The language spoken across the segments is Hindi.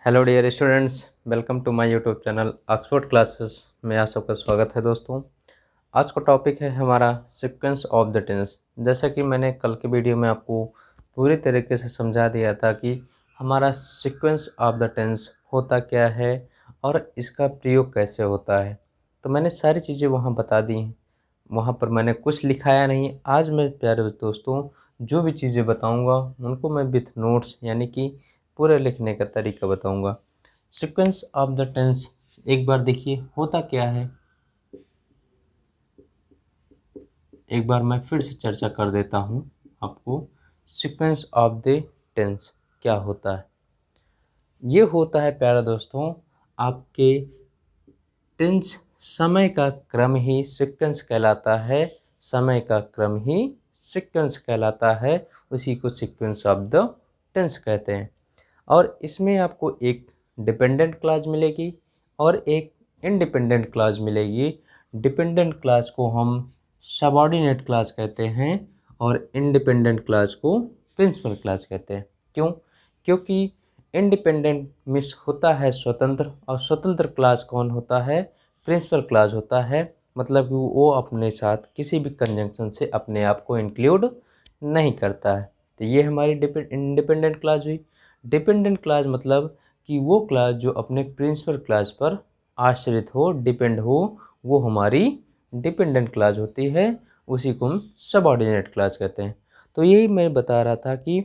Hello dear students, welcome to my YouTube channel Oxford classes में आप सबका स्वागत है। दोस्तों, आज का टॉपिक है हमारा सीक्वेंस ऑफ द टेंस। जैसा कि मैंने कल के वीडियो में आपको पूरी तरीके से समझा दिया था कि हमारा सीक्वेंस ऑफ द टेंस होता क्या है और इसका प्रयोग कैसे होता है। तो मैंने सारी चीज़ें वहाँ बता दी हैं, वहाँ पर मैंने कुछ लिखाया नहीं। आज मैं प्यारे दोस्तों जो भी चीज़ें बताऊँगा उनको मैं विथ नोट्स यानी कि पूरे लिखने का तरीका बताऊंगा। सीक्वेंस ऑफ द टेंस एक बार देखिए होता क्या है, एक बार मैं फिर से चर्चा कर देता हूं आपको। सीक्वेंस ऑफ द टेंस क्या होता है? ये होता है प्यारे दोस्तों, आपके टेंस समय का क्रम ही सीक्वेंस कहलाता है। समय का क्रम ही सीक्वेंस कहलाता है, उसी को सीक्वेंस ऑफ द टेंस कहते हैं। और इसमें आपको एक डिपेंडेंट क्लॉज मिलेगी और एक इंडिपेंडेंट क्लॉज मिलेगी। डिपेंडेंट क्लॉज को हम सबऑर्डिनेट क्लॉज कहते हैं और इंडिपेंडेंट क्लॉज को प्रिंसिपल क्लॉज कहते हैं। क्यों? क्योंकि इंडिपेंडेंट मिस होता है स्वतंत्र, और स्वतंत्र क्लॉज कौन होता है? प्रिंसिपल क्लॉज होता है। मतलब कि वो अपने साथ किसी भी कंजंक्शन से अपने आप को इंक्लूड नहीं करता है। तो ये हमारी इंडिपेंडेंट क्लॉज हुई। डिपेंडेंट क्लॉज मतलब कि वो क्लॉज जो अपने प्रिंसिपल क्लॉज पर आश्रित हो, डिपेंड हो, वो हमारी डिपेंडेंट क्लॉज होती है। उसी को हम सबऑर्डिनेट क्लॉज कहते हैं। तो यही मैं बता रहा था कि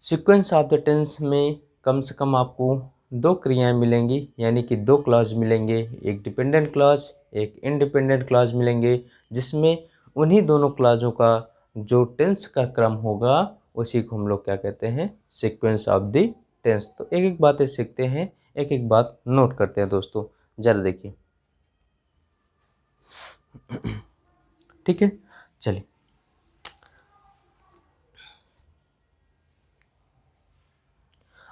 सीक्वेंस ऑफ द टेंस में कम से कम आपको दो क्रियाएं मिलेंगी, यानी कि दो क्लॉज मिलेंगे, एक डिपेंडेंट क्लॉज एक इंडिपेंडेंट क्लॉज मिलेंगे, जिसमें उन्हीं दोनों क्लॉजों का जो टेंस का क्रम होगा उसी को हम लोग क्या कहते हैं? Sequence of the tense. तो एक एक बातें सीखते हैं, एक एक बात नोट करते हैं दोस्तों। जरा देखिए, ठीक है, चलिए।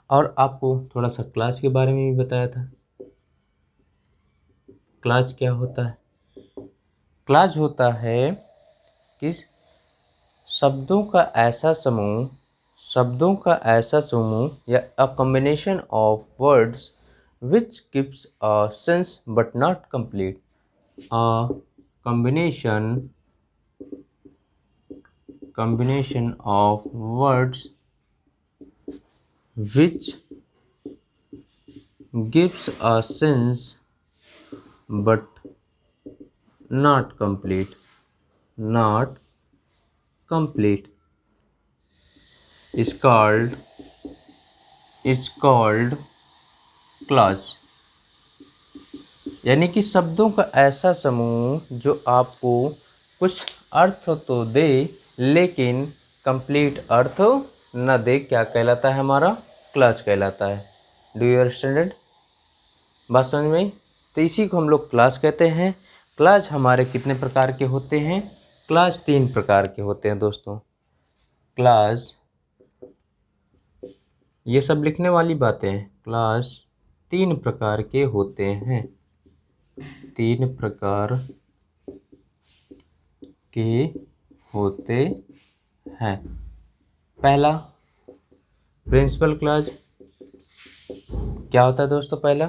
और आपको थोड़ा सा क्लॉज के बारे में भी बताया था। क्लॉज क्या होता है? क्लॉज होता है कि शब्दों का ऐसा समूह या a combination of words which gives a sense but not complete. A combination of words which gives a sense but not complete is called clause। यानी कि शब्दों का ऐसा समूह जो आपको कुछ अर्थ तो दे लेकिन कंप्लीट अर्थ न दे, क्या कहलाता है? हमारा क्लॉज कहलाता है। Do you understand? बात समझ में आई? तो इसी को हम लोग क्लॉज कहते हैं। क्लॉज हमारे कितने प्रकार के होते हैं? क्लॉज तीन प्रकार के होते हैं दोस्तों। क्लॉज, ये सब लिखने वाली बातें हैं। क्लॉज तीन प्रकार के होते हैं, तीन प्रकार के होते हैं। पहला प्रिंसिपल क्लॉज। क्या होता है दोस्तों? पहला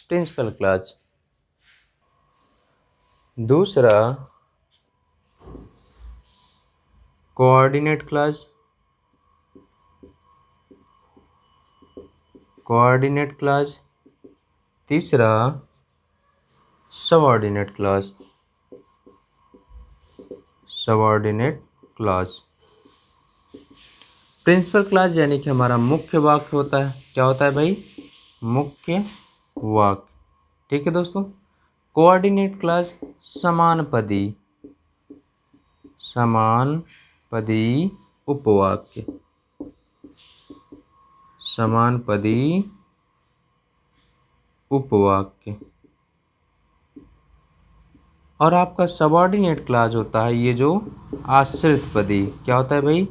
प्रिंसिपल क्लॉज। दूसरा कोऑर्डिनेट क्लॉज। तीसरा सबऑर्डिनेट क्लॉज। प्रिंसिपल क्लॉज यानी कि हमारा मुख्य वाक्य होता है। क्या होता है भाई? मुख्य वाक्य। ठीक है दोस्तों। कोऑर्डिनेट क्लॉज समानपदी उपवाक्य। और आपका सबऑर्डिनेट क्लॉज होता है ये जो आश्रित पदी। क्या होता है भाई?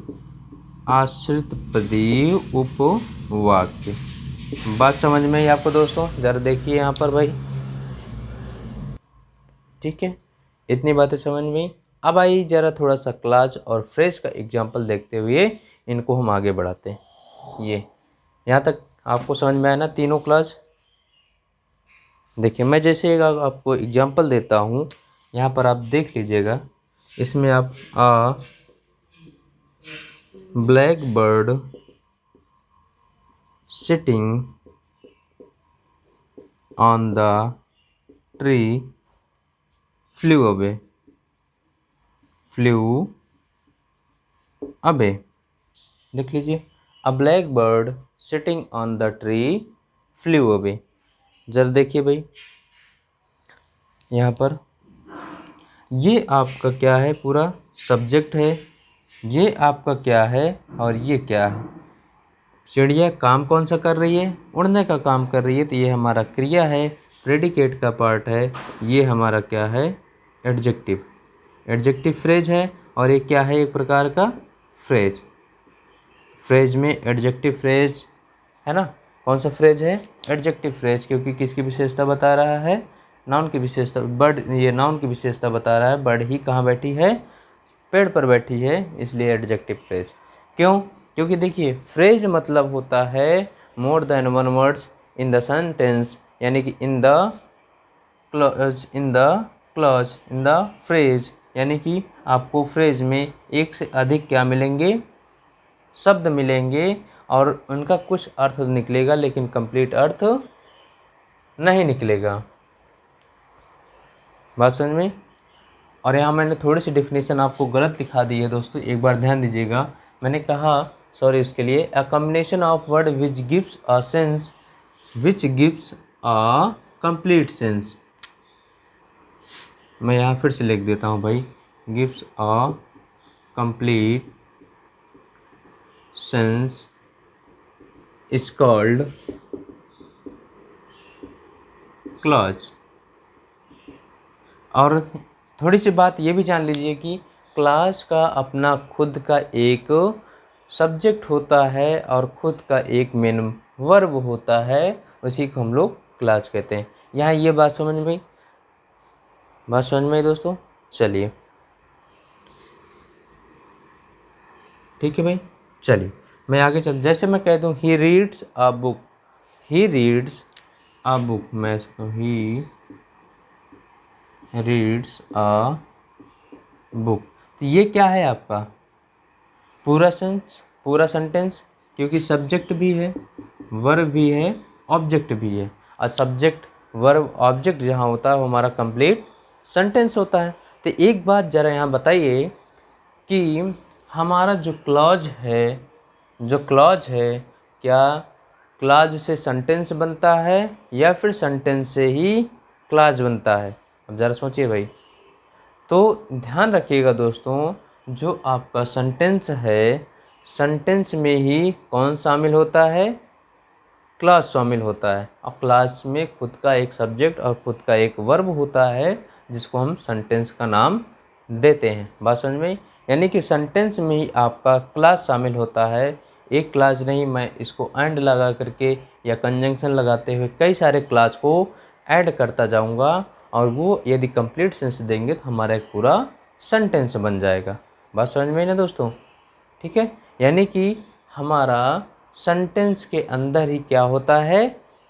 आश्रित पदी उपवाक्य। बात समझ में आई आपको दोस्तों? जरा देखिए यहाँ पर भाई, ठीक है, इतनी बातें समझ में आई। अब आइए जरा थोड़ा सा क्लॉज और फ्रेज का एग्जाम्पल देखते हुए इनको हम आगे बढ़ाते हैं। ये यहाँ तक आपको समझ में आया ना तीनों क्लॉज। देखिए मैं जैसे एक आपको एग्जांपल देता हूँ, यहाँ पर आप देख लीजिएगा। इसमें आप black bird sitting on the tree flu away. देख लीजिए, अ black bird sitting on the tree flu away. जरा देखिए भाई, यहाँ पर ये आपका क्या है, पूरा सब्जेक्ट है, ये आपका क्या है और ये क्या है। चिड़िया काम कौन सा कर रही है, उड़ने का काम कर रही है, तो ये हमारा क्रिया है, प्रेडिकेट का पार्ट है। ये हमारा क्या है, एडजेक्टिव फ्रेज है। और ये क्या है, एक प्रकार का फ्रेज में एडजेक्टिव फ्रेज है ना। कौन सा फ्रेज है, एडजेक्टिव फ्रेज, क्योंकि किसकी विशेषता बता रहा है, नाउन की विशेषता। बर्ड, ये नाउन की विशेषता बता रहा है, बर्ड ही कहाँ बैठी है, पेड़ पर बैठी है, इसलिए एडजेक्टिव फ्रेज। क्यों, क्योंकि देखिए फ्रेज मतलब होता है more than one words in the sentence, यानी कि in the clause in the phrase, यानी कि आपको फ्रेज में एक से अधिक क्या मिलेंगे, शब्द मिलेंगे, और उनका कुछ अर्थ निकलेगा लेकिन कंप्लीट अर्थ नहीं निकलेगा। बात समझ में। और यहाँ मैंने थोड़ी सी डेफिनेशन आपको गलत लिखा दी है दोस्तों, एक बार ध्यान दीजिएगा। मैंने कहा, सॉरी उसके लिए, a combination of word which gives a sense, which gives a complete sense. मैं यहाँ फिर से लिख देता हूँ भाई, gives a complete sense is called clause. और थोड़ी सी बात ये भी जान लीजिए कि क्लॉज का अपना खुद का एक सब्जेक्ट होता है और खुद का एक मेन वर्ब होता है, उसी को हम लोग क्लॉज कहते हैं। यहाँ ये बात समझ में, दोस्तों। चलिए ठीक है भाई, चलिए मैं आगे चल। जैसे मैं कह दूँ he reads a book, he reads a book, मैं ही रीड्स अ बुक, तो ये क्या है आपका पूरा सेंटेंस, क्योंकि सब्जेक्ट भी है, वर्ब भी है, ऑब्जेक्ट भी है। और सब्जेक्ट वर्ब ऑब्जेक्ट जहाँ होता है वो हमारा कंप्लीट सेंटेंस होता है। तो एक बात ज़रा यहाँ बताइए कि हमारा जो क्लॉज है, क्या क्लॉज से सेंटेंस बनता है या फिर सेंटेंस से ही क्लॉज बनता है। अब ज़रा सोचिए भाई। तो ध्यान रखिएगा दोस्तों, जो आपका सेंटेंस है, सेंटेंस में ही कौन शामिल होता है, क्लास शामिल होता है। और क्लास में खुद का एक सब्जेक्ट और खुद का एक वर्ब होता है, जिसको हम सेंटेंस का नाम देते हैं। बात समझ में। यानी कि सेंटेंस में ही आपका क्लास शामिल होता है, एक क्लास नहीं, मैं इसको एंड लगा करके या कंजंक्शन लगाते हुए कई सारे क्लास को ऐड करता जाऊंगा, और वो यदि कंप्लीट सेंस देंगे तो हमारा एक पूरा सेंटेंस बन जाएगा। बात समझ में ना दोस्तों, ठीक है। यानी कि हमारा सेंटेंस के अंदर ही क्या होता है,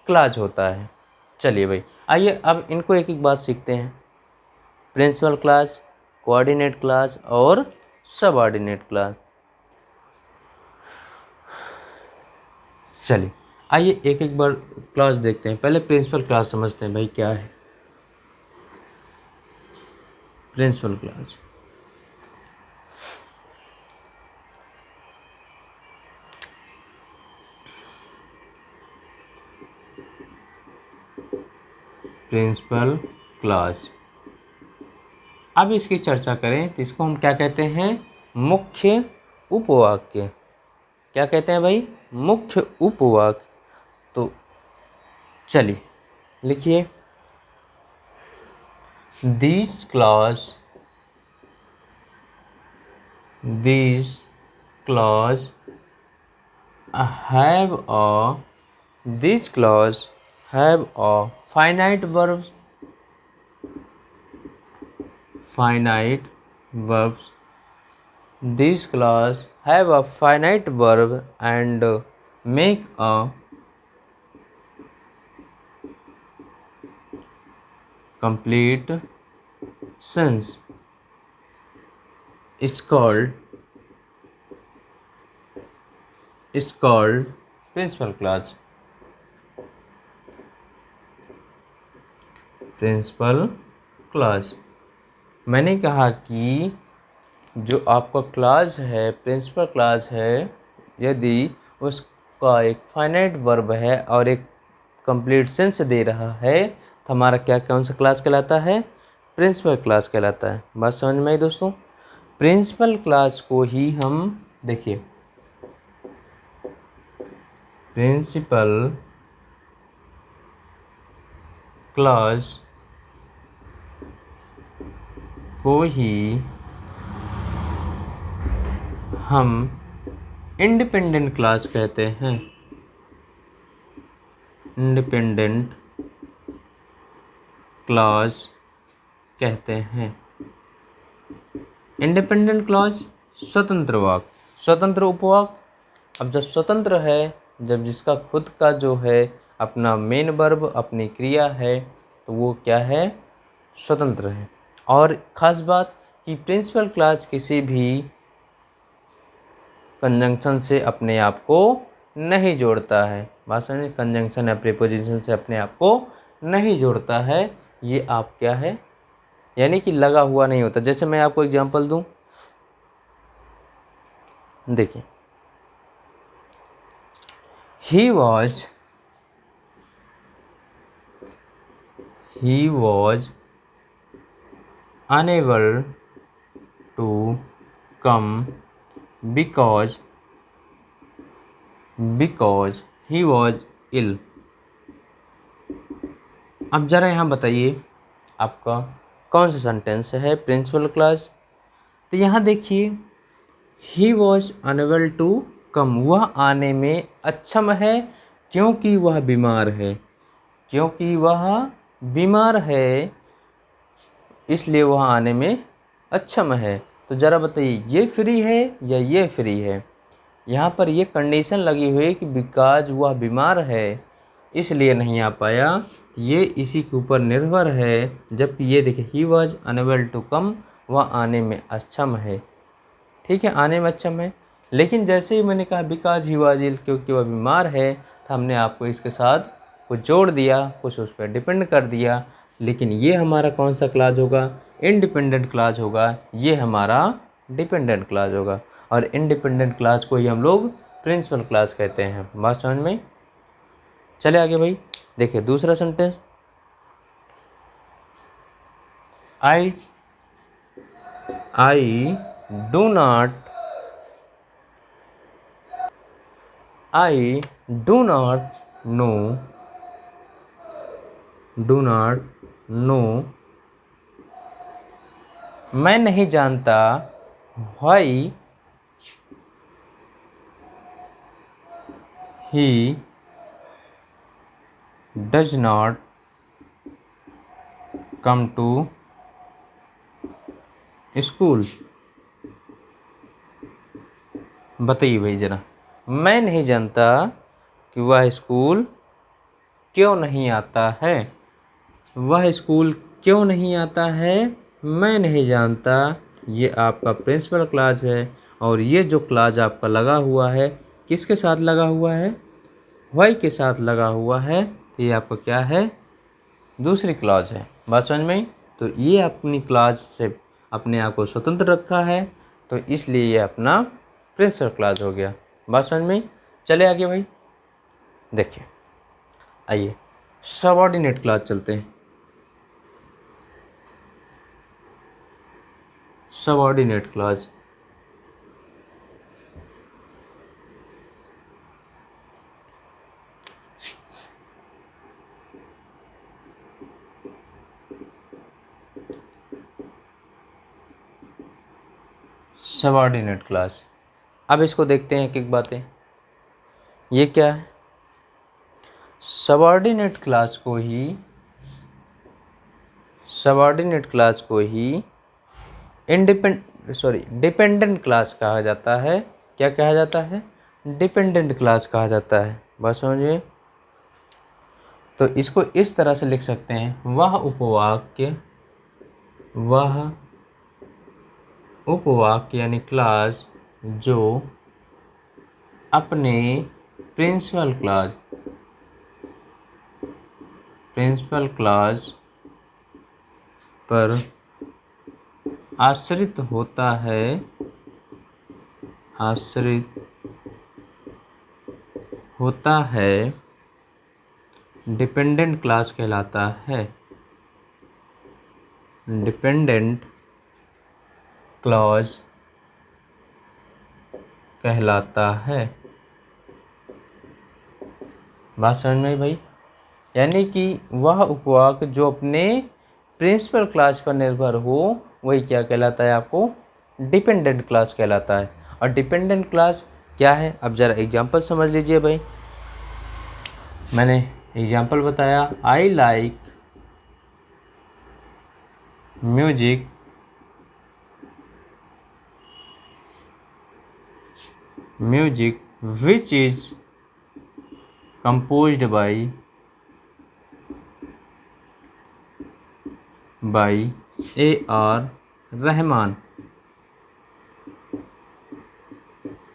क्लॉज होता है। चलिए भाई, आइए अब इनको एक एक बात सीखते हैं। प्रिंसिपल क्लॉज, कोऑर्डिनेट क्लॉज और सबऑर्डिनेट क्लॉज। चलिए आइए एक एक बार क्लॉज देखते हैं। पहले प्रिंसिपल क्लॉज समझते हैं भाई, क्या है प्रिंसिपल क्लॉज। प्रिंसिपल क्लॉज, अब इसकी चर्चा करें तो इसको हम क्या कहते हैं, मुख्य उपवाक्य। क्या कहते हैं भाई, मुख्य उपवाक्य। तो चलिए लिखिए, these clause have a these clause have a finite verbs these clause have a finite verb and make a complete sense is called principal class। Principal class, मैंने कहा कि जो आपका क्लास है प्रिंसिपल क्लास है, यदि उसका एक फाइनाइट वर्ब है और एक कंप्लीट सेंस दे रहा है तो हमारा क्या कौन सा क्लास कहलाता है? प्रिंसिपल क्लास कहलाता है। बात समझ में आई दोस्तों? प्रिंसिपल क्लास को ही हम देखिए, प्रिंसिपल क्लास को ही हम इंडिपेंडेंट क्लास कहते हैं। इंडिपेंडेंट क्लास कहते हैं। इंडिपेंडेंट क्लॉज स्वतंत्र वाक्य, स्वतंत्र उपवाक। अब जब स्वतंत्र है, जब जिसका खुद का जो है अपना मेन वर्ब अपनी क्रिया है, तो वो क्या है? स्वतंत्र है। और ख़ास बात कि प्रिंसिपल क्लॉज किसी भी कंजंक्शन से अपने आप को नहीं जोड़ता है। बात समझिए, कंजंक्शन या प्रीपोजिशन से अपने आप को नहीं जोड़ता है। ये आप क्या है, यानी कि लगा हुआ नहीं होता। जैसे मैं आपको एग्जांपल दूं, देखिए, he was unable to come because he was ill। अब ज़रा यहाँ बताइए आपका कौन सा सेंटेंस है प्रिंसिपल क्लास? तो यहाँ देखिए, he was unable to come, वह आने में अक्षम है क्योंकि वह बीमार है। क्योंकि वह बीमार है इसलिए वह आने में अक्षम है। तो ज़रा बताइए, ये फ्री है या ये फ्री है? यहाँ पर ये कंडीशन लगी हुई है कि बिकॉज वह बीमार है इसलिए नहीं आ पाया, ये इसी के ऊपर निर्भर है। जबकि ये देखिए, he was unable to come, वह आने में अक्षम है। ठीक है, आने में अक्षम है। लेकिन जैसे ही मैंने कहा बिकॉज ही वॉज इल, क्योंकि वह बीमार है, तो हमने आपको इसके साथ कुछ जोड़ दिया, कुछ उस पर डिपेंड कर दिया। लेकिन ये हमारा कौन सा क्लास होगा? इंडिपेंडेंट क्लास होगा। ये हमारा डिपेंडेंट क्लास होगा। और इंडिपेंडेंट क्लास को ही हम लोग प्रिंसिपल क्लास कहते हैं। बात समझ में? चले आगे भाई, देखिए दूसरा sentence, I do not know, मैं नहीं जानता, why he does not come to school. बताइए भाई ज़रा, मैं नहीं जानता कि वह स्कूल क्यों नहीं आता है। वह स्कूल क्यों नहीं आता है, मैं नहीं जानता। ये आपका प्रिंसिपल क्लास है। और ये जो क्लास आपका लगा हुआ है, किसके साथ लगा हुआ है? व्हाई के साथ लगा हुआ है। ये आपका क्या है? दूसरी क्लास है। बात समझ में? तो ये अपनी क्लास से अपने आप को स्वतंत्र रखा है, तो इसलिए ये अपना प्रिंसिपल क्लास हो गया। बात समझ में? चले आगे भाई, देखिए, आइए सबऑर्डिनेट क्लास चलते हैं। Subordinate class, subordinate class. अब इसको देखते हैं एक बातें, ये क्या है? सबऑर्डिनेट क्लास को ही डिपेंडेंट क्लास कहा जाता है। क्या कहा जाता है? डिपेंडेंट क्लास कहा जाता है। बात समझिए, तो इसको इस तरह से लिख सकते हैं, वह उपवाक्य यानी क्लास जो अपने प्रिंसिपल क्लास पर आश्रित होता है डिपेंडेंट क्लास कहलाता है। डिपेंडेंट क्लॉज कहलाता है। बात समझ में आई भाई? यानी कि वह उपवाक्य जो अपने प्रिंसिपल क्लास पर निर्भर हो वही क्या कहलाता है आपको? डिपेंडेंट क्लास कहलाता है। और डिपेंडेंट क्लास क्या है? अब ज़रा एग्जांपल समझ लीजिए भाई। मैंने एग्जांपल बताया, I like music which is composed by A.R. Rahman.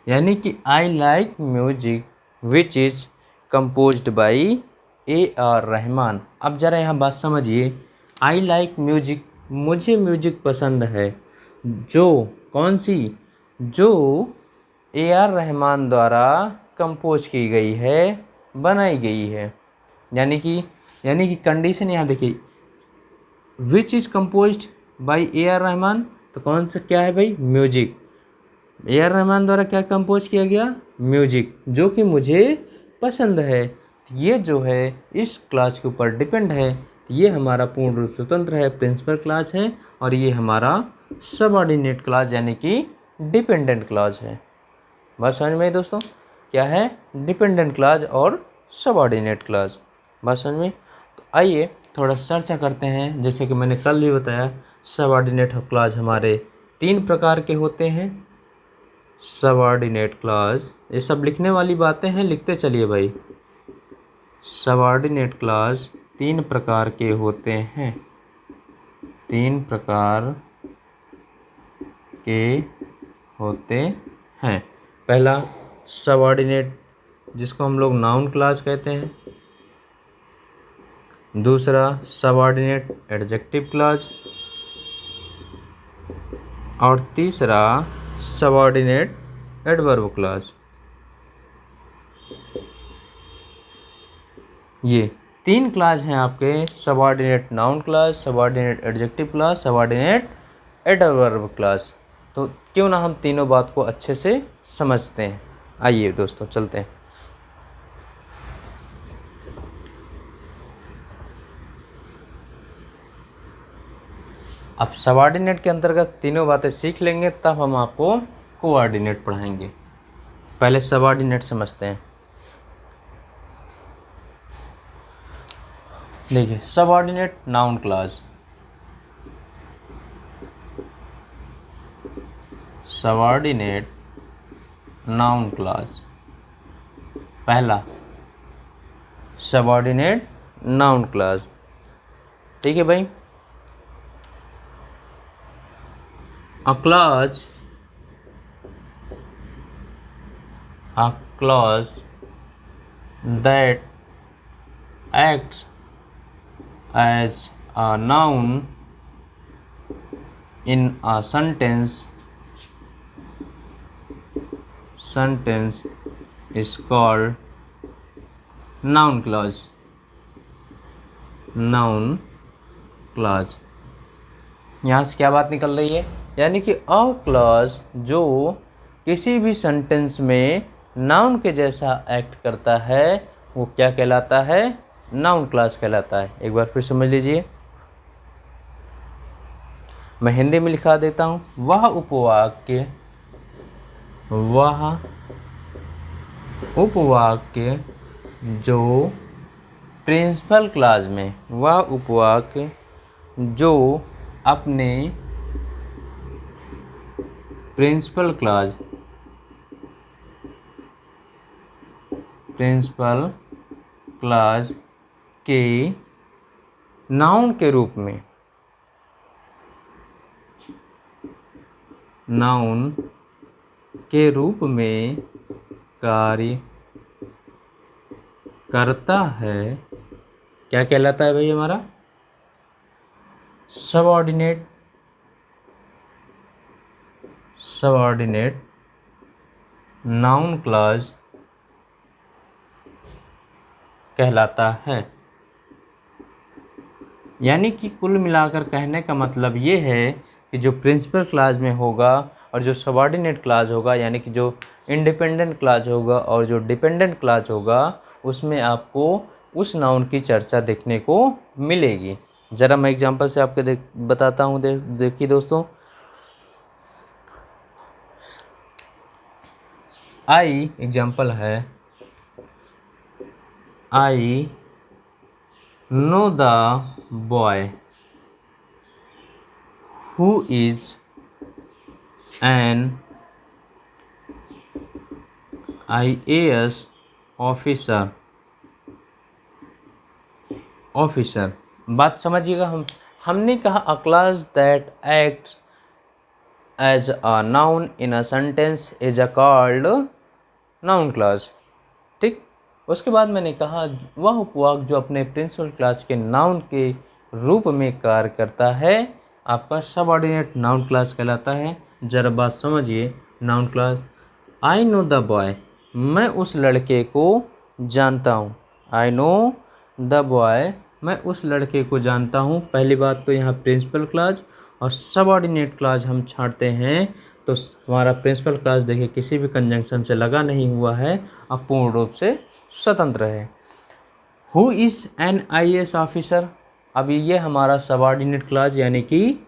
यानी कि I like music which is composed by A.R. Rahman. अब ज़रा यहाँ बात समझिए, आई लाइक म्यूजिक, मुझे म्यूजिक पसंद है, जो कौन सी? जो A.R. रहमान द्वारा कंपोज की गई है, बनाई गई है। यानी कि कंडीशन यहाँ देखिए, which is composed by A.R. Rahman, तो कौन सा क्या है भाई? म्यूजिक। A.R. रहमान द्वारा क्या कंपोज किया गया? म्यूजिक, जो कि मुझे पसंद है। ये जो है इस क्लास के ऊपर डिपेंड है। ये हमारा पूर्ण रूप स्वतंत्र है, प्रिंसिपल क्लास है, और ये हमारा सबऑर्डिनेट क्लास यानी कि डिपेंडेंट क्लास है। बात समझ में आई दोस्तों? क्या है? डिपेंडेंट क्लास और सबऑर्डिनेट क्लास। बात समझ में? तो आइए थोड़ा चर्चा करते हैं। जैसे कि मैंने कल भी बताया, सबऑर्डिनेट क्लास हमारे 3 प्रकार के होते हैं। सबऑर्डिनेट क्लास, ये सब लिखने वाली बातें हैं, लिखते चलिए भाई। सबऑर्डिनेट क्लास 3 प्रकार के होते हैं। 3 प्रकार के होते हैं। पहला सबऑर्डिनेट, जिसको हम लोग नाउन क्लास कहते हैं। दूसरा सबऑर्डिनेट एडजेक्टिव क्लास। और तीसरा सबऑर्डिनेट एडवर्ब क्लास। ये 3 क्लास हैं आपके, subordinate noun class, subordinate adjective class, subordinate adverb class. तो क्यों ना हम तीनों बात को अच्छे से समझते हैं। आइए दोस्तों चलते हैं। अब सबऑर्डिनेट के अंतर्गत तीनों बातें सीख लेंगे, तब हम आपको कोऑर्डिनेट पढ़ाएंगे। पहले सबऑर्डिनेट समझते हैं। देखिए, subordinate noun class. Subordinate noun class, पहला सबऑर्डिनेट नाउन क्लास। ठीक है भाई। A clause that acts as a noun in a sentence is called noun clause. Noun clause, यहाँ से क्या बात निकल रही है? यानी कि अ क्लॉज जो किसी भी सेंटेंस में नाउन के जैसा एक्ट करता है वो क्या कहलाता है? नाउन क्लॉज कहलाता है। एक बार फिर समझ लीजिए, मैं हिंदी में लिखा देता हूँ। वह उपवाक्य जो प्रिंसिपल क्लॉज में, वह उपवाक्य जो अपने प्रिंसिपल क्लॉज के नाउन के रूप में, नाउन के रूप में कार्य करता है, क्या कहलाता है भाई हमारा? सबऑर्डिनेट, सबऑर्डिनेट नाउन क्लॉज कहलाता है। यानी कि कुल मिलाकर कहने का मतलब ये है कि जो प्रिंसिपल क्लॉज में होगा और जो सबऑर्डिनेट क्लॉज होगा, यानी कि जो इंडिपेंडेंट क्लॉज होगा और जो डिपेंडेंट क्लॉज होगा, उसमें आपको उस नाउन की चर्चा देखने को मिलेगी। ज़रा मैं एग्जांपल से आपको बताता हूँ। देखिए दोस्तों, आई एग्जांपल है, I know the boy who is an IAS officer. बात समझिएगा, हमने कहा a clause that acts as a noun in a sentence is a called noun clause. ठीक, उसके बाद मैंने कहा वह उपवाक जो अपने प्रिंसिपल क्लॉज के नाउन के रूप में कार्य करता है, आपका सबऑर्डिनेट नाउन क्लॉज कहलाता है। जरा बात समझिए, noun clause, I know the boy, मैं उस लड़के को जानता हूँ। आई नो द बॉय, मैं उस लड़के को जानता हूँ। पहली बात तो यहाँ प्रिंसिपल क्लॉज और सबऑर्डिनेट क्लॉज हम छांटते हैं तो हमारा प्रिंसिपल क्लॉज देखिए किसी भी कंजंक्शन से लगा नहीं हुआ है, अपूर्ण रूप से स्वतंत्र है। Who is an IAS officer, अब ये हमारा सबऑर्डिनेट क्लॉज यानी कि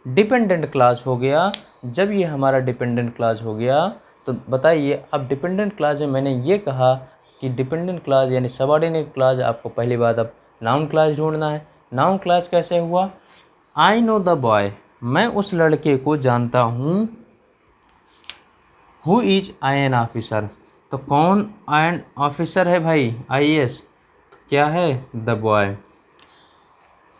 डिपेंडेंट क्लॉज हो गया। जब ये हमारा डिपेंडेंट क्लॉज हो गया तो बताइए, अब डिपेंडेंट क्लॉज में मैंने ये कहा कि डिपेंडेंट क्लॉज यानी सबऑर्डिनेट क्लॉज, आपको पहली बात अब नाउन क्लॉज ढूंढना है। नाउन क्लॉज कैसे हुआ? आई नो द बॉय, मैं उस लड़के को जानता हूँ। हु इज IAS ऑफिसर, तो कौन IAS ऑफिसर है भाई? IAS, क्या है? The boy.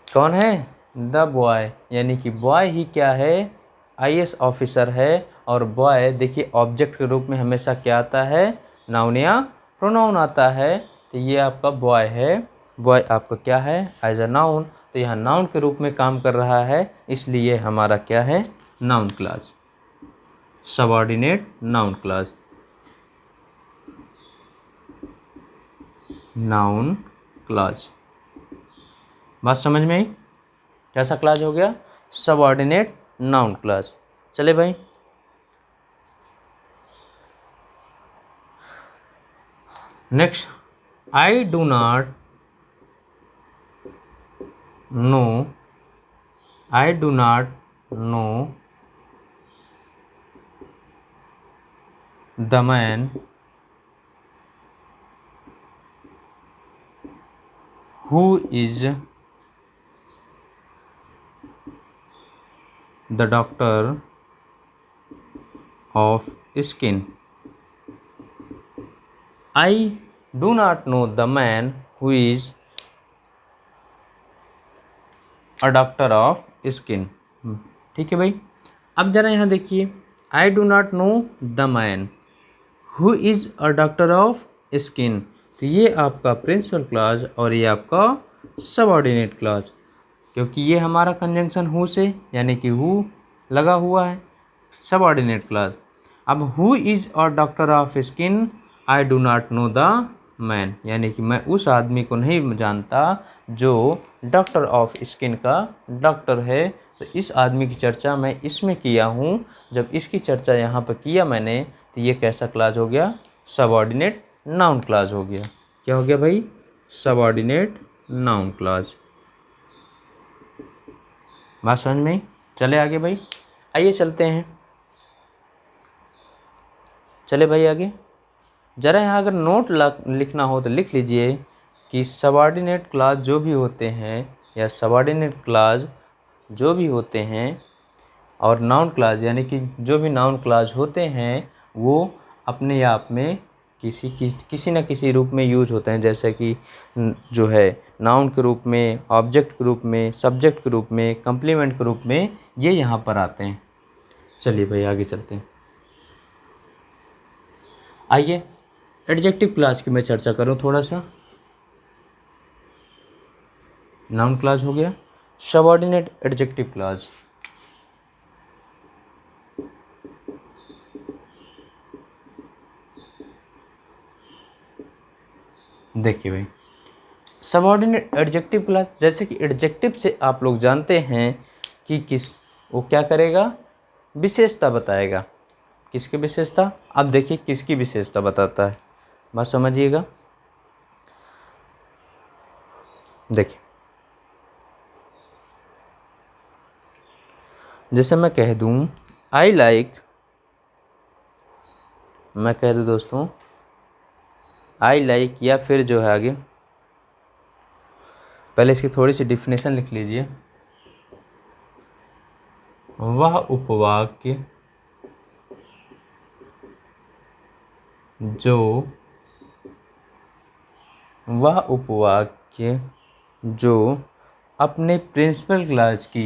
कौन है? द बॉय, यानी कि बॉय ही क्या है? IAS ऑफिसर है। और बॉय देखिए ऑब्जेक्ट के रूप में हमेशा क्या आता है? नाउन या प्रोनाउन आता है। तो ये आपका बॉय है। बॉय आपका क्या है? एज अ नाउन, तो यहाँ नाउन के रूप में काम कर रहा है, इसलिए हमारा क्या है? Noun clause, subordinate noun clause, noun clause. बात समझ में आई? कैसा क्लॉज हो गया? Subordinate noun clause. चले भाई, next, I do not no, I do not know the man who is the doctor of skin. I do not know the man who is a doctor of skin. ठीक है भाई, अब जरा यहाँ देखिए, आई do not know the man who is a doctor of skin, तो ये आपका प्रिंसिपल क्लॉज और ये आपका सबऑर्डिनेट क्लॉज, क्योंकि ये हमारा कंजंक्शन हु से यानी कि हु लगा हुआ है, सबऑर्डिनेट क्लॉज। अब who is a doctor of skin, I do not know the man, यानी कि मैं उस आदमी को नहीं जानता जो डॉक्टर ऑफ स्किन का डॉक्टर है। तो इस आदमी की चर्चा मैं इसमें किया हूँ। जब इसकी चर्चा यहाँ पर किया मैंने, तो ये कैसा क्लॉज हो गया? सबऑर्डिनेट नाउन क्लॉज हो गया। क्या हो गया भाई? Subordinate noun clause. बात समझ में? चले आगे भाई, आइए चलते हैं, चले भाई आगे। ज़रा यहाँ अगर नोट लिखना हो तो लिख लीजिए कि सबऑर्डिनेट क्लॉज जो भी होते हैं या सबऑर्डिनेट क्लॉज जो भी होते हैं और नाउन क्लॉज यानी कि जो भी नाउन क्लॉज होते हैं वो अपने आप में किसी न किसी रूप में यूज होते हैं, जैसे कि जो है नाउन के रूप में, ऑब्जेक्ट के रूप में, सब्जेक्ट के रूप में, कंप्लीमेंट के रूप में, ये यहाँ पर आते हैं। चलिए भाई आगे चलते हैं। आइए एडजेक्टिव क्लास की मैं चर्चा करूँ थोड़ा सा। नाउन क्लास हो गया, सबऑर्डिनेट एडजेक्टिव क्लास। देखिए भाई, सबऑर्डिनेट एडजेक्टिव क्लास, जैसे कि एडजेक्टिव से आप लोग जानते हैं कि वो क्या करेगा, विशेषता बताएगा। किसकी विशेषता? अब देखिए किसकी विशेषता बताता है, बात समझिएगा। देखिए जैसे मैं कह दूं आई लाइक, मैं कह दूं दोस्तों आई लाइक, या फिर जो है आगे पहले इसकी थोड़ी सी डिफिनेशन लिख लीजिए। वह उपवाक्य जो अपने प्रिंसिपल क्लास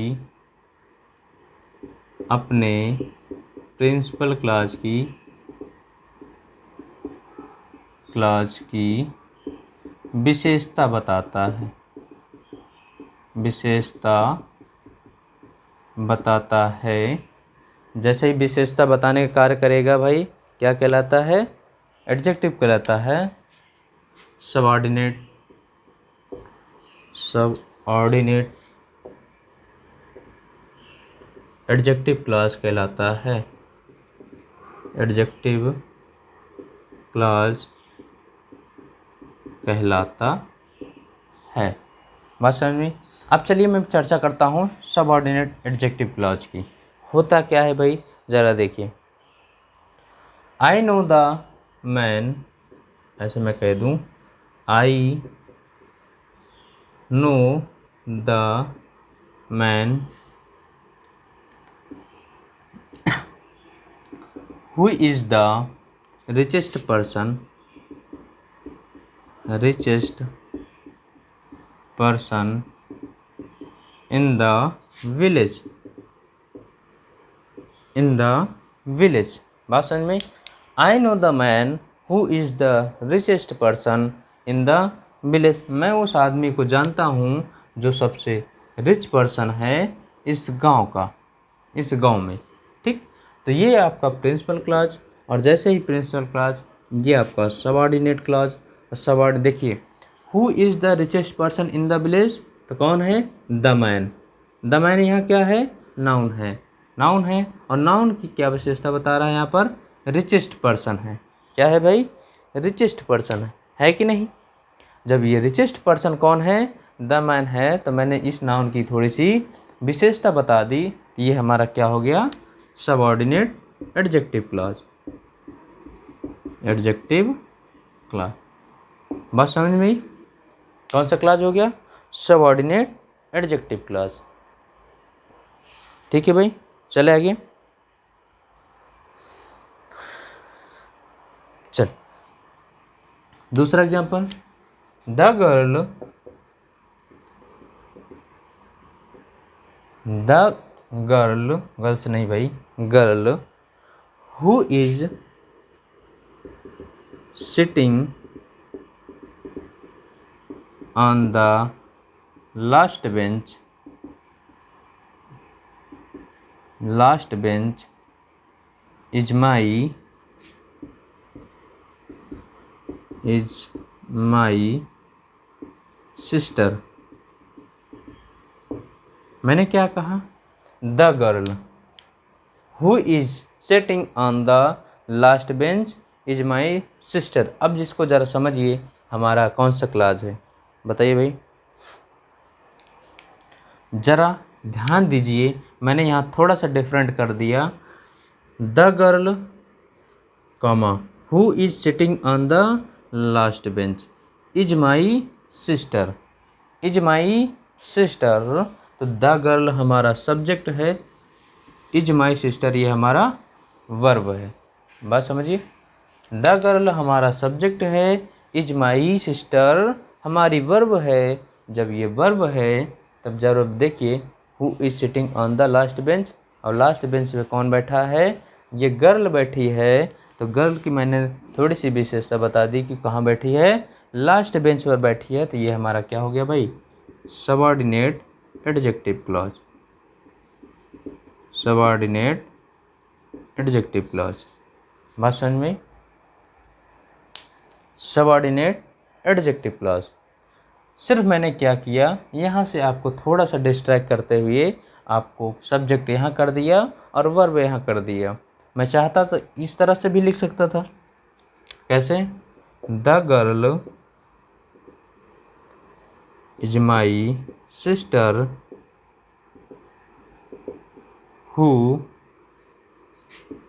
की विशेषता बताता है। जैसे ही विशेषता बताने का कार्य करेगा भाई, क्या कहलाता है? एडजेक्टिव कहलाता है। सबऑर्डिनेट एडजेक्टिव क्लास कहलाता है। एडजेक्टिव क्लास कहलाता है। बात समझ में? अब चलिए मैं चर्चा करता हूँ सबऑर्डिनेट एडजेक्टिव क्लॉज की। होता क्या है भाई, ज़रा देखिए। आई नो द मैन, ऐसे मैं कह दूँ आई know the man who is the richest person in the village। बात समझ में? आई know the man who is the richest person in the village. मैं उस आदमी को जानता हूँ जो सबसे रिच पर्सन है इस गांव में। ठीक, तो ये आपका प्रिंसिपल क्लॉज, और जैसे ही प्रिंसिपल क्लॉज ये आपका सबऑर्डिनेट क्लॉज। देखिए who is the richest person in the village, तो कौन है? The man. द मैन यहाँ क्या है? नाउन है, और नाउन की क्या विशेषता बता रहा है यहाँ पर? रिचेस्ट पर्सन है। क्या है भाई? रिचेस्ट पर्सन है कि नहीं? जब ये रिचेस्ट पर्सन कौन है? द मैन है, तो मैंने इस नाउन की थोड़ी सी विशेषता बता दी, ये हमारा क्या हो गया? Subordinate adjective clause. बात समझ में आई? कौन सा क्लॉज हो गया? Subordinate adjective clause. ठीक है भाई, चले आगे। चल दूसरा एग्जांपल, द गर्ल्स नहीं भाई, girl who is sitting on the last bench is my sister। मैंने क्या कहा? The girl who is sitting on the last bench is my sister. अब जिसको ज़रा समझिए हमारा कौन सा क्लॉज है, बताइए भाई। ज़रा ध्यान दीजिए, मैंने यहाँ थोड़ा सा डिफरेंट कर दिया। The girl comma who is sitting on the last bench is my sister. तो द गर्ल हमारा सब्जेक्ट है, इज माई सिस्टर ये हमारा वर्ब है। बात समझिए। द गर्ल हमारा सब्जेक्ट है, इज माई सिस्टर हमारी वर्ब है। जब ये वर्ब है तब जब देखिए who is sitting on the last bench, और लास्ट बेंच पे कौन बैठा है, ये गर्ल बैठी है। तो गर्ल की मैंने थोड़ी सी विशेषता बता दी कि कहाँ बैठी है, लास्ट बेंच पर बैठी है। तो ये हमारा क्या हो गया भाई, subordinate adjective clause, subordinate adjective clause. बात समझ में, सबऑर्डिनेट एडजेक्टिव क्लॉज। सिर्फ मैंने क्या किया, यहाँ से आपको थोड़ा सा डिस्ट्रैक्ट करते हुए आपको सब्जेक्ट यहाँ कर दिया और वर्ब यहाँ कर दिया। मैं चाहता तो इस तरह से भी लिख सकता था, कैसे, the girl is my sister who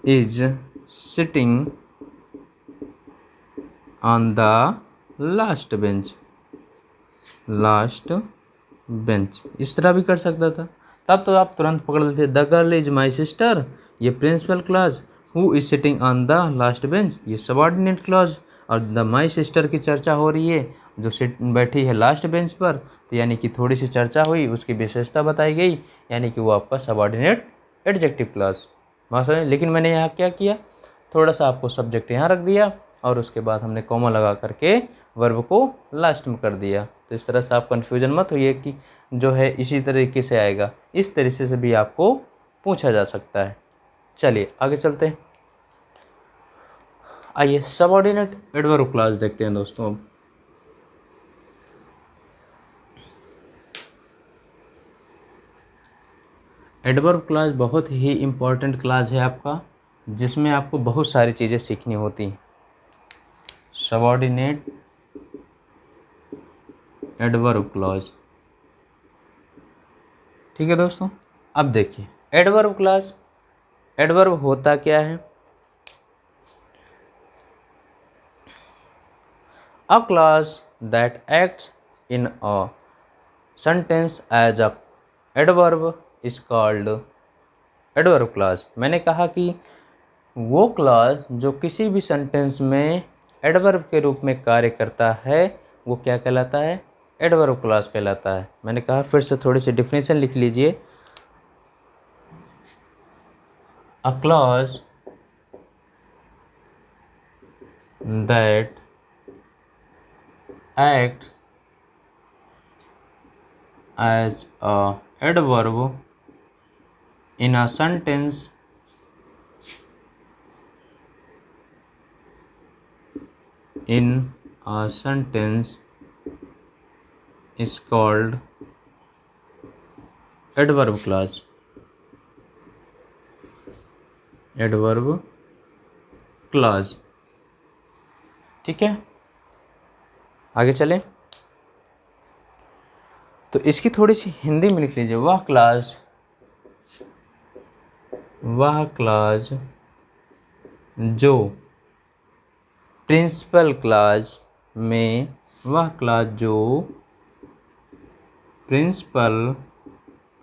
is sitting on the last bench, last bench, इस तरह भी कर सकता था। तब तो आप तुरंत पकड़ लेते, the girl is my sister, ये principal clause, who is sitting on the last bench, ये सबऑर्डिनेट क्लॉज, और द माई सिस्टर की चर्चा हो रही है जो सिट बैठी है लास्ट बेंच पर, तो यानी कि थोड़ी सी चर्चा हुई, उसकी विशेषता बताई गई, यानी कि वो आपका सबऑर्डिनेट एडजेक्टिव क्लॉज। बात समझ। लेकिन मैंने यहाँ क्या किया, थोड़ा सा आपको सब्जेक्ट यहाँ रख दिया और उसके बाद हमने कॉमा लगा करके वर्ब को लास्ट में कर दिया। तो इस तरह से आप कन्फ्यूजन मत होइए कि जो है इसी तरीके से आएगा, इस तरीके से भी आपको पूछा जा सकता है। चलिए आगे चलते हैं। आइए सबऑर्डिनेट एडवर्ब क्लॉज देखते हैं दोस्तों। अब एडवर्ब क्लॉज बहुत ही इम्पोर्टेंट क्लॉज है आपका, जिसमें आपको बहुत सारी चीज़ें सीखनी होती हैं। सबऑर्डिनेट एडवर्ब क्लॉज, ठीक है दोस्तों। अब देखिए एडवर्ब क्लॉज, एडवर्ब होता क्या है, a clause that acts in a sentence as a adverb is called adverb clause। मैंने कहा कि वो क्लॉज जो किसी भी सेंटेंस में एडवर्ब के रूप में कार्य करता है वो क्या कहलाता है, एडवर्ब क्लॉज कहलाता है। मैंने कहा फिर से थोड़ी सी डिफिनेशन लिख लीजिए, अ clause that act as a adverb in a sentence is called adverb clause, adverb clause। ठीक है, आगे चलें। तो इसकी थोड़ी सी हिंदी में लिख लीजिए, वह क्लॉज जो प्रिंसिपल क्लॉज में, वह क्लॉज जो प्रिंसिपल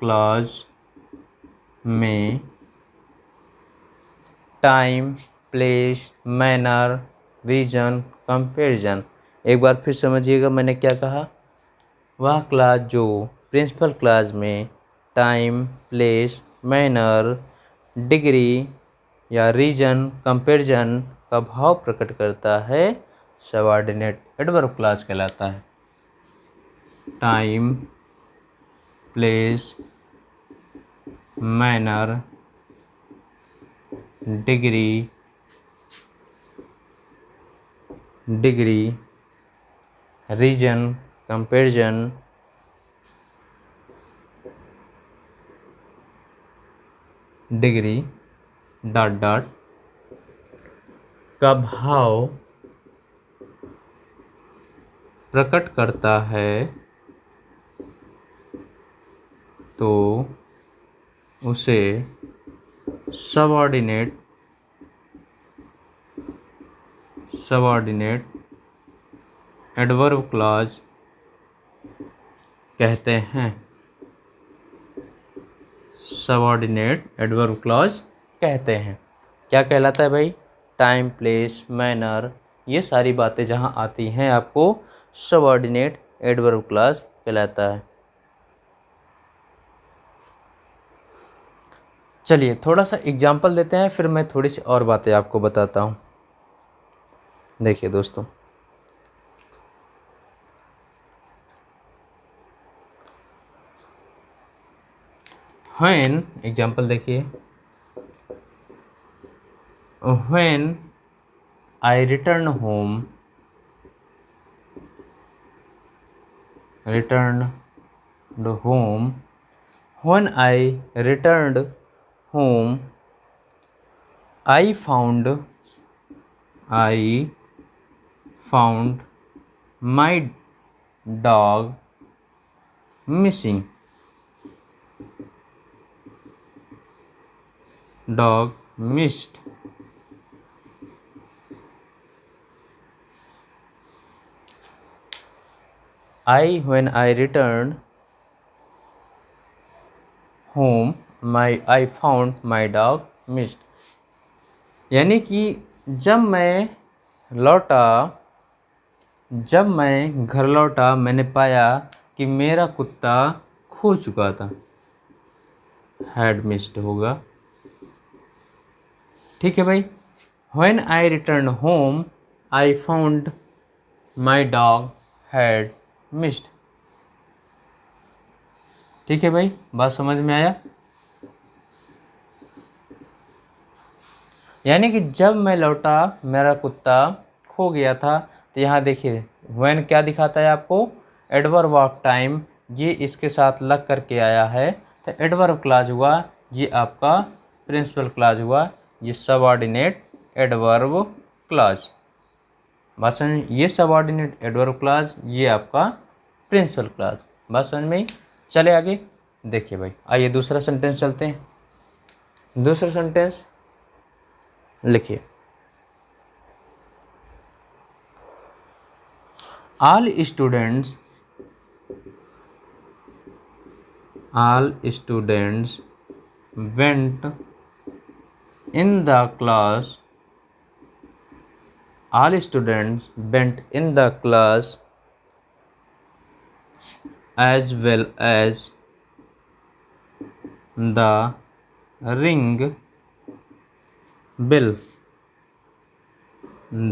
क्लॉज में time, place, manner, reason, comparison. एक बार फिर समझिएगा मैंने क्या कहा, वह क्लॉज जो प्रिंसिपल क्लॉज में टाइम, प्लेस, मैनर, डिग्री या रीजन, कंपैरिजन का भाव प्रकट करता है, सबऑर्डिनेट एडवर्ब क्लॉज कहलाता है। Time, place, manner, degree, reason, comparison, degree dot dot का भाव प्रकट करता है, तो उसे सबऑर्डिनेट एडवर्ब क्लॉज कहते हैं। सबऑर्डिनेट एडवर्ब क्लॉज कहते हैं। क्या कहलाता है भाई, टाइम, प्लेस, मैनर, ये सारी बातें जहाँ आती हैं आपको सबऑर्डिनेट एडवर्ब क्लॉज कहलाता है। चलिए थोड़ा सा एग्जाम्पल देते हैं, फिर मैं थोड़ी सी और बातें आपको बताता हूँ। देखिए दोस्तों, व्हेन, एग्जाम्पल देखिए, when I return home, returned home, when I returned home, I found my dog missing. Dog missed. When I returned home, I found my dog missed. यानी कि जब मैं घर लौटा मैंने पाया कि मेरा कुत्ता खो चुका था। हैड मिस्ड होगा, ठीक है भाई। When I returned home, I found my dog had missed. ठीक है भाई, बात समझ में आया। यानी कि जब मैं लौटा मेरा कुत्ता खो गया था। तो यहाँ देखिए when क्या दिखाता है आपको, एडवर्ब ऑफ टाइम, ये इसके साथ लग करके आया है तो एडवर्ब क्लॉज हुआ, ये आपका प्रिंसिपल क्लॉज हुआ, ये सबऑर्डिनेट एडवर्ब क्लॉज। बात समझ, ये सबऑर्डिनेट एडवर्ब क्लॉज, ये आपका प्रिंसिपल क्लॉज। बात समझ में। चले आगे देखिए भाई, आइए दूसरा सेंटेंस चलते हैं। दूसरा सेंटेंस लिखिए, all students went in the class, all students went in the class as well as the ring bell.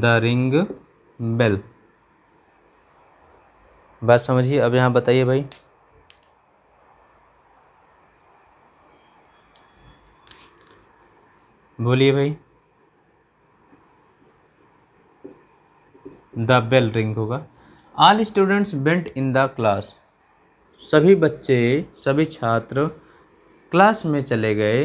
The ring bell। बात समझिए। अब यहाँ बताइए भाई, बोलिए भाई। द बेल रिंग होगा। All students went in the class, सभी बच्चे सभी छात्र क्लास में चले गए।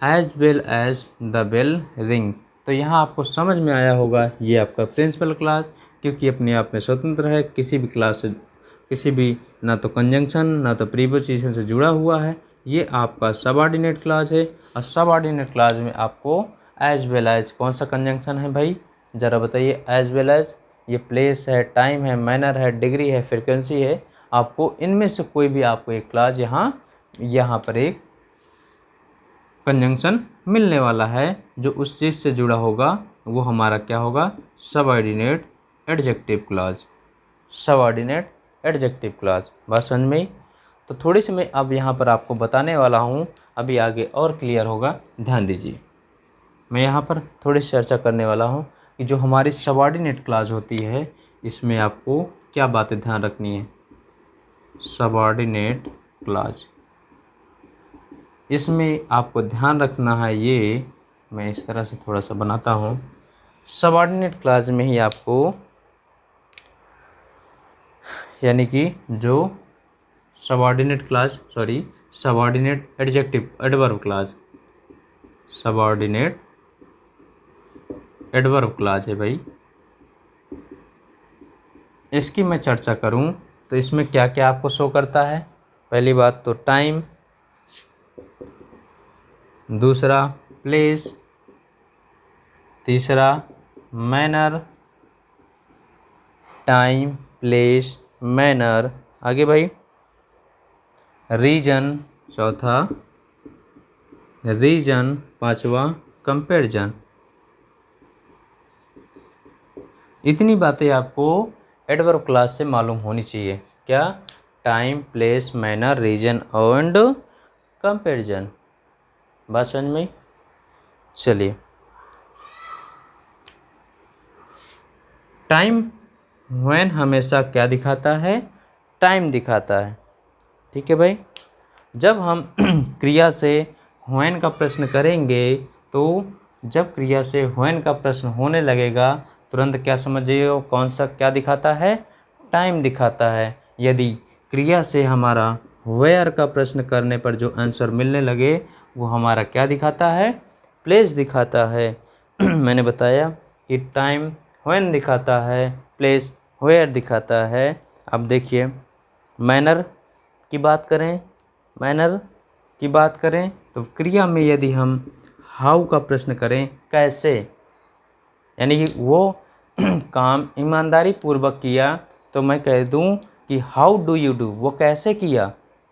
As well as the bell ring, तो यहाँ आपको समझ में आया होगा ये आपका प्रिंसिपल क्लास, क्योंकि अपने आप में स्वतंत्र है, किसी भी क्लास से किसी भी ना तो कंजंक्शन ना तो प्रीपोजिशन से जुड़ा हुआ है। ये आपका सबऑर्डिनेट क्लास है। और सबऑर्डिनेट क्लास में आपको एज वेल एज कौन सा कंजंक्शन है भाई, ज़रा बताइए। एज वेल एज, ये प्लेस है, टाइम है, मैनर है, डिग्री है, फ्रिक्वेंसी है। आपको इनमें से कोई भी आपको एक क्लास यहाँ पर एक कंजंक्शन मिलने वाला है, जो उस चीज़ से जुड़ा होगा वो हमारा क्या होगा, subordinate adjective clause. Subordinate adjective clause. बात समझ में। तो थोड़ी सी मैं अब यहाँ पर आपको बताने वाला हूँ, अभी आगे और क्लियर होगा, ध्यान दीजिए। मैं यहाँ पर थोड़ी सी चर्चा करने वाला हूँ कि जो हमारी सबऑर्डिनेट क्लॉज होती है, इसमें आपको क्या बातें ध्यान रखनी है। सबऑर्डिनेट क्लॉज, इसमें आपको ध्यान रखना है, ये मैं इस तरह से थोड़ा सा बनाता हूँ। सबऑर्डिनेट क्लॉज में ही आपको, यानी कि जो subordinate adjective adverb clause, subordinate adverb clause है भाई। इसकी मैं चर्चा करूँ तो इसमें क्या क्या आपको शो करता है। पहली बात तो टाइम, दूसरा प्लेस, तीसरा मैनर, टाइम प्लेस मैनर, आगे भाई रीजन, चौथा रीजन, पांचवा कंपैरिजन। इतनी बातें आपको एडवर्ब क्लास से मालूम होनी चाहिए। क्या? Time, place, manner, reason and comparison. बात समझ में? चलिए, टाइम व्हेन हमेशा क्या दिखाता है? टाइम दिखाता है। ठीक है भाई। जब हम क्रिया से व्हेन का प्रश्न करेंगे तो जब क्रिया से व्हेन का प्रश्न होने लगेगा तुरंत क्या समझिए कौन सा क्या दिखाता है? टाइम दिखाता है। यदि क्रिया से हमारा वेयर का प्रश्न करने पर जो आंसर मिलने लगे वो हमारा क्या दिखाता है? प्लेस दिखाता है। मैंने बताया कि टाइम व्हेन दिखाता है, प्लेस वेयर दिखाता है। अब देखिए, मैनर की बात करें, मैनर की बात करें तो क्रिया में यदि हम हाउ का प्रश्न करें, कैसे, यानी कि वो काम ईमानदारी पूर्वक किया तो मैं कह दूं कि हाउ डू यू डू, वो कैसे किया,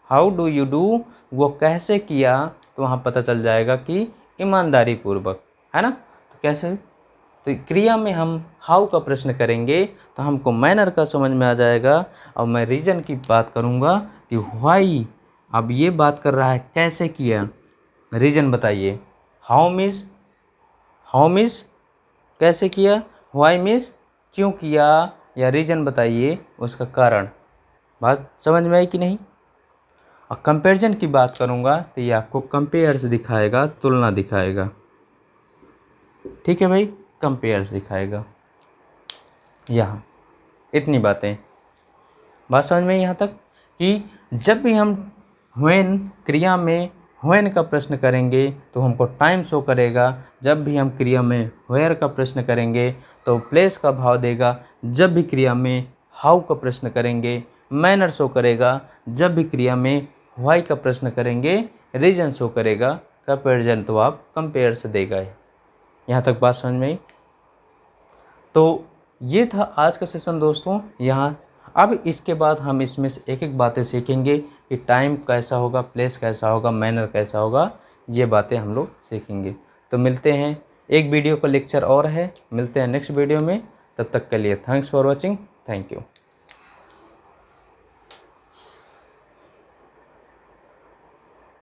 हाउ डू यू डू, वो कैसे किया, तो वहाँ पता चल जाएगा कि ईमानदारी पूर्वक, है ना। तो कैसे, तो क्रिया में हम हाउ का प्रश्न करेंगे तो हमको मैनर का समझ में आ जाएगा। और मैं रीजन की बात करूँगा कि व्हाई, अब ये बात कर रहा है कैसे किया, रीजन बताइए। हाउ मीन्स, हाउ मीन्स कैसे किया, व्हाई मीन्स क्यों किया, या रीजन बताइए उसका कारण। बात समझ में आई कि नहीं? और कंपैरिजन की बात करूँगा तो ये आपको कंपेयर्स दिखाएगा, तुलना दिखाएगा। ठीक है भाई, कंपेयर्स दिखाएगा। यहाँ इतनी बातें, बात समझ में यहाँ तक कि जब भी हम व्हेन क्रिया में व्हेन का प्रश्न करेंगे तो हमको टाइम शो करेगा। जब भी हम क्रिया में वेयर का प्रश्न करेंगे तो प्लेस का भाव देगा। जब भी क्रिया में हाउ का प्रश्न करेंगे मैनर शो करेगा। जब भी क्रिया में व्हाई का प्रश्न करेंगे रीजन शो करेगा। कंपैरिजन तो आप कंपेयर से देगा ही। यहाँ तक बात समझ में आई? तो ये था आज का सेशन दोस्तों। यहाँ अब इसके बाद हम इसमें से एक एक बातें सीखेंगे कि टाइम कैसा होगा, प्लेस कैसा होगा, मैनर कैसा होगा, ये बातें हम लोग सीखेंगे। तो मिलते हैं, एक वीडियो का लेक्चर और है, मिलते हैं नेक्स्ट वीडियो में। तब तक के लिए thanks for watching, thank you.